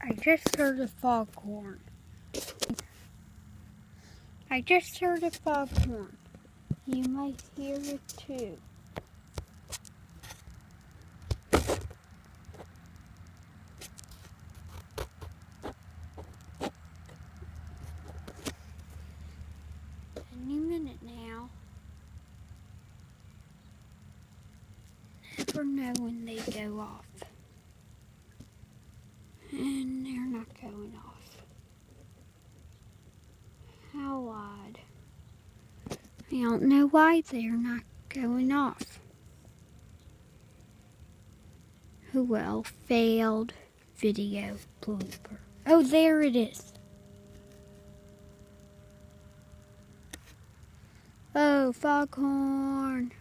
I just heard a foghorn. I just heard a foghorn. You might hear it too. Any minute now. Never know when they go off. And they're not going off. How odd. I don't know why they're not going off. Well, failed video blooper. Oh, there it is. Oh, foghorn.